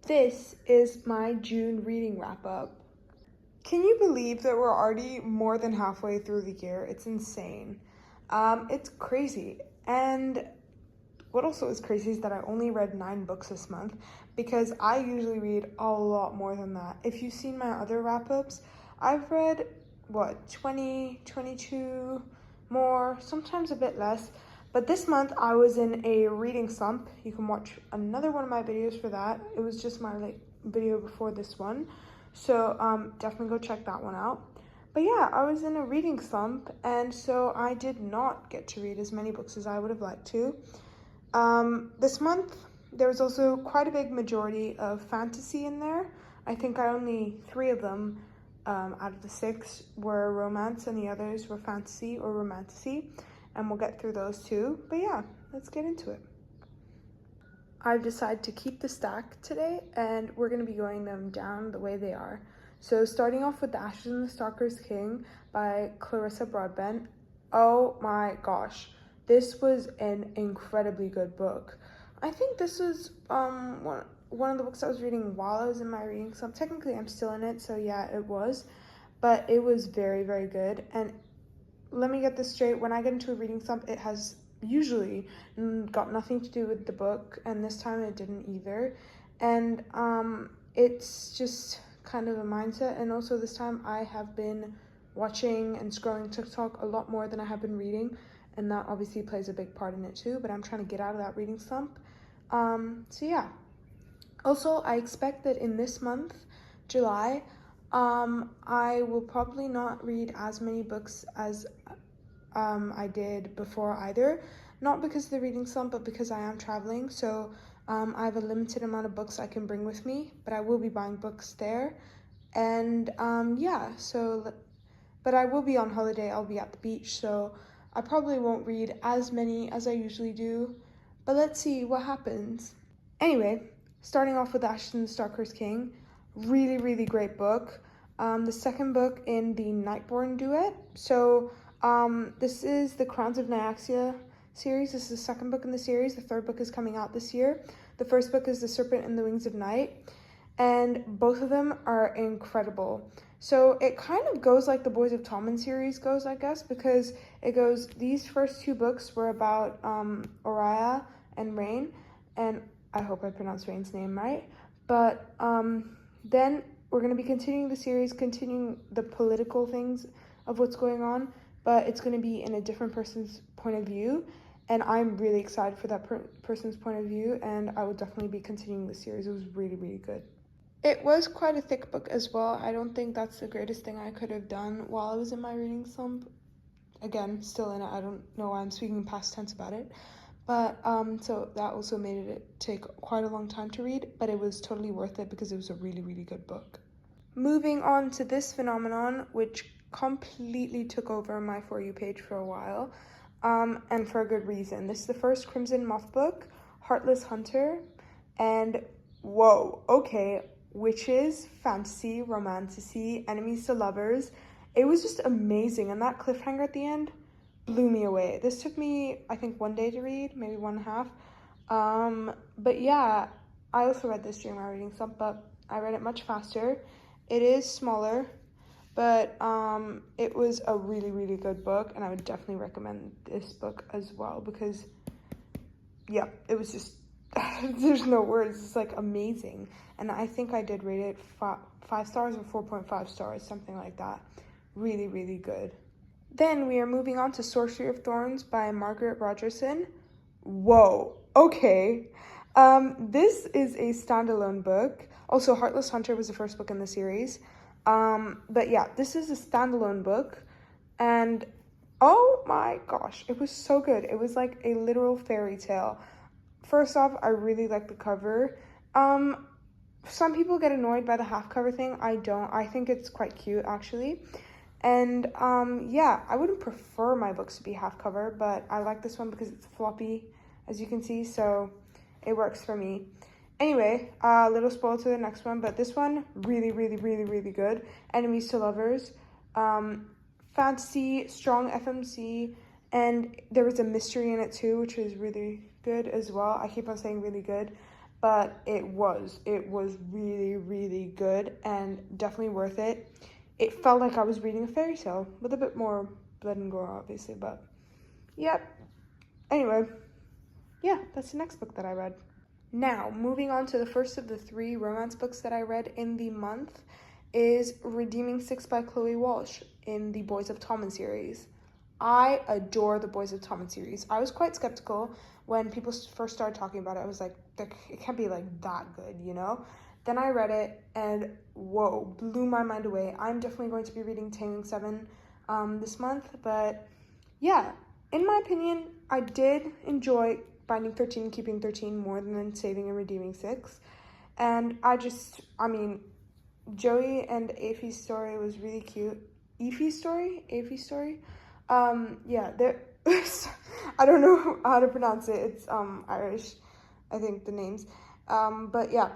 This is my June reading wrap up. Can you believe that we're already more than halfway through the year? It's insane. It's crazy. And what also is crazy is that I only read 9 books this month because I usually read a lot more than that. If you've seen my other wrap ups, I've read 20, 22 more, sometimes a bit less. But this month I was in a reading slump. You can watch another one of my videos for that. It was just my video before this one. So definitely go check that one out. But yeah, I was in a reading slump, and so I did not get to read as many books as I would have liked to. This month, there was also quite a big majority of fantasy in there. I think only 3 of them out of the 6 were romance, and the others were fantasy or romantasy. And we'll get through those too. But yeah, let's get into it. I've decided to keep the stack today, and we're going to be going them down the way they are. So starting off with The Ashes and the Stalker's King by Clarissa Broadbent. Oh my gosh, this was an incredibly good book. I think this was one of the books I was reading while I was in my reading slump. Technically, I'm still in it, so yeah, it was. But it was very, very good. And let me get this straight. When I get into a reading slump, it has usually got nothing to do with the book, and this time it didn't either. And it's just kind of a mindset. And also this time I have been watching and scrolling TikTok a lot more than I have been reading, and that obviously plays a big part in it too. But I'm trying to get out of that reading slump. So yeah. Also, I expect that in this month, July, I will probably not read as many books as I did before either. Not because of the reading slump, but because I am traveling. So I have a limited amount of books I can bring with me, but I will be buying books there. And yeah, but I will be on holiday. I'll be at the beach, so I probably won't read as many as I usually do. But let's see what happens. Anyway, starting off with Ashes and the Stalker's King. Really, really great book. The second book in the Nightborn duet. So this is the Crowns of Nyaxia series. This is the second book in the series. The third book is coming out this year. The first book is The Serpent and the Wings of Night. And both of them are incredible. So it kind of goes like the Boys of Tommen series goes, I guess, because it goes, these first 2 books were about Oriah and Rain, and I hope I pronounced Rain's name right. But then we're going to be continuing the series, continuing the political things of what's going on, but it's going to be in a different person's point of view, and I'm really excited for that person's point of view, and I will definitely be continuing the series. It was really, really good. It was quite a thick book as well. I don't think that's the greatest thing I could have done while I was in my reading slump. Again, still in it. I don't know why I'm speaking past tense about it. But so that also made it take quite a long time to read, but it was totally worth it because it was a really, really good book. Moving on to this phenomenon, which completely took over my For You page for a while, and for a good reason. This is the first Crimson Moth book, Heartless Hunter, and whoa, okay, witches, fantasy, romantasy, enemies to lovers. It was just amazing, and that cliffhanger at the end blew me away. This took me, I think, 1 day to read, maybe 1.5. But yeah, I also read this during my reading slump, but I read it much faster. It is smaller, but it was a really, really good book, and I would definitely recommend this book as well because, yeah, it was just, there's no words. It's like amazing. And I think I did rate it 5 stars or 4.5 stars, something like that. Really, really good. Then we are moving on to Sorcery of Thorns by Margaret Rogerson. Whoa, okay. This is a standalone book. Also, Heartless Hunter was the first book in the series. But yeah, this is a standalone book. And oh my gosh, it was so good. It was like a literal fairy tale. First off, I really like the cover. Some people get annoyed by the half cover thing. I don't. I think it's quite cute, actually. And yeah, I wouldn't prefer my books to be half cover, but I like this one because it's floppy, as you can see, so it works for me. Anyway, little spoil to the next one, but this one, really, really, really, really good. Enemies to lovers, fantasy, strong FMC, and there was a mystery in it too, which was really good as well. I keep on saying really good. but it was really, really good and definitely worth it. It felt like I was reading a fairy tale with a bit more blood and gore, obviously, but yep. Anyway, yeah, that's the next book that I read. Now, moving on to the first of the 3 romance books that I read in the month is Redeeming Six by Chloe Walsh in the Boys of Tommen series. I adore the Boys of Tommen series. I was quite skeptical when people first started talking about it. I was like, it can't be like that good, you know? Then I read it and whoa, blew my mind away. I'm definitely going to be reading Taming 7 this month, but yeah, in my opinion, I did enjoy Binding 13 and Keeping 13 more than Saving and Redeeming 6. And I mean, Joey and Aphie's story was really cute. Aphie's story? Yeah, I don't know how to pronounce it. It's Irish, I think, the names. But yeah.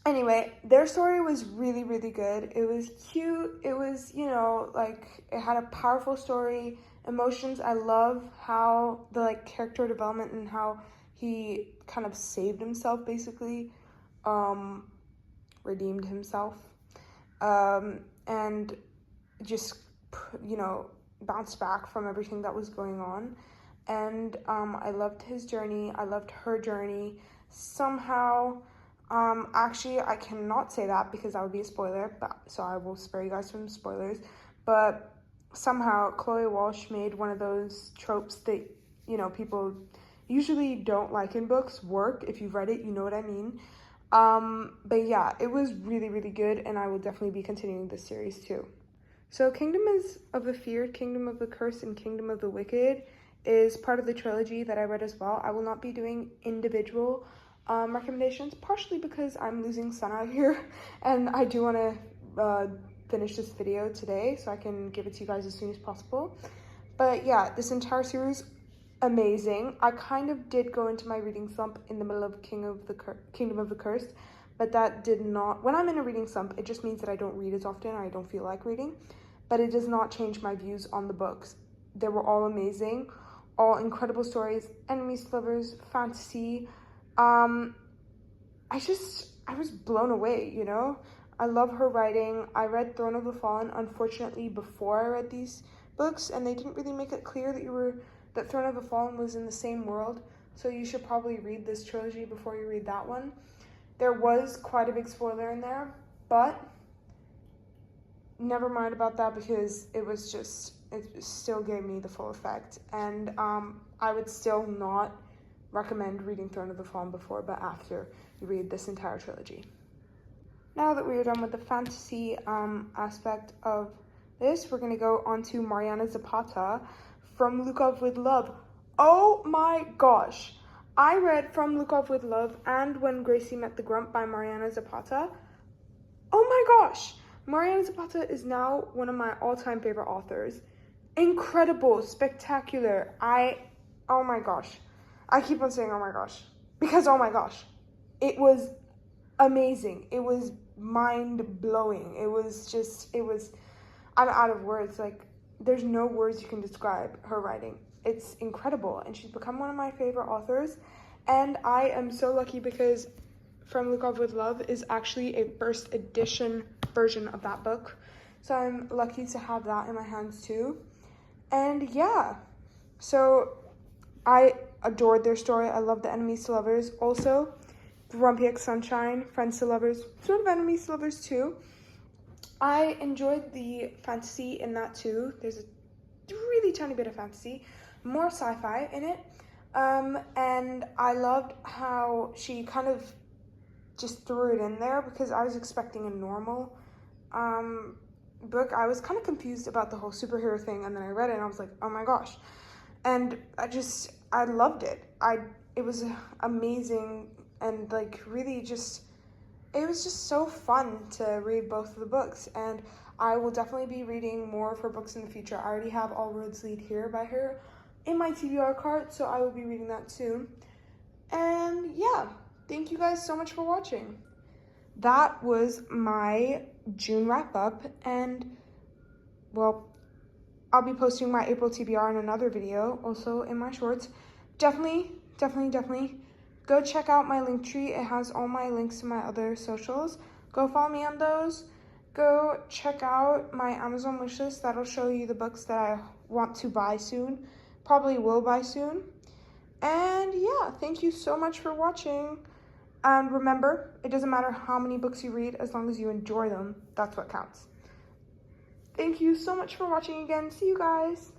Anyway, their story was really, really good. It was cute. It was, you know, like, it had a powerful story, emotions. I love how the, like, character development and how he kind of saved himself, basically, redeemed himself, and just, you know, bounced back from everything that was going on. And I loved his journey. I loved her journey. Somehow, actually, I cannot say that because that would be a spoiler, but so I will spare you guys from spoilers. But somehow, Chloe Walsh made one of those tropes that, you know, people usually don't like in books work. If you've read it, you know what I mean. But yeah, it was really, really good, and I will definitely be continuing this series too. So Kingdom of the Feared, Kingdom of the Cursed, and Kingdom of the Wicked is part of the trilogy that I read as well. I will not be doing individual recommendations, partially because I'm losing sun out here, and I do want to finish this video today so I can give it to you guys as soon as possible. But yeah, this entire series, amazing. I kind of did go into my reading slump in the middle of Kingdom of the Cursed, but that did not, when I'm in a reading slump, it just means that I don't read as often, I don't feel like reading, but it does not change my views on the books. They were all amazing, all incredible stories, enemies to lovers, fantasy. I was blown away, you know? I love her writing. I read Throne of the Fallen, unfortunately, before I read these books, and they didn't really make it clear that Throne of the Fallen was in the same world, so you should probably read this trilogy before you read that one. There was quite a big spoiler in there, but never mind about that because it still gave me the full effect. And I would still not recommend reading Throne of the Fallen before, but after you read this entire trilogy. Now that we are done with the fantasy aspect of this, we're going to go on to Mariana Zapata from Lukov with Love. Oh my gosh! I read From Lukov with Love and When Gracie Met the Grump by Mariana Zapata. Oh my gosh! Mariana Zapata is now one of my all-time favorite authors. Incredible, spectacular. Oh my gosh. I keep on saying oh my gosh, because oh my gosh. It was amazing. It was mind-blowing. I'm out of words. Like, there's no words you can describe her writing. It's incredible, and she's become one of my favorite authors, and I am so lucky because From Lukov with Love is actually a first edition version of that book, so I'm lucky to have that in my hands too. And yeah, so I adored their story. I love the enemies to lovers. Also, Grumpy X Sunshine, friends to lovers, sort of enemies to lovers too. I enjoyed the fantasy in that too. There's a really tiny bit of fantasy, more sci-fi in it. And I loved how she kind of just threw it in there because I was expecting a normal book. I was kind of confused about the whole superhero thing, and then I read it and I was like, oh my gosh. And I loved it. It was amazing, and like really it was just so fun to read both of the books, and I will definitely be reading more of her books in the future. I already have All Roads Lead Here by her in my TBR cart, so I will be reading that soon. And yeah, thank you guys so much for watching. That was my June wrap up, and well, I'll be posting my April TBR in another video, also in my shorts. Definitely Go check out my link tree. It has all my links to my other socials. Go follow me on those. Go check out my Amazon wishlist. That'll show you the books that I want to buy soon. Probably will buy soon. And yeah, thank you so much for watching. And remember, it doesn't matter how many books you read, as long as you enjoy them, that's what counts. Thank you so much for watching again. See you guys.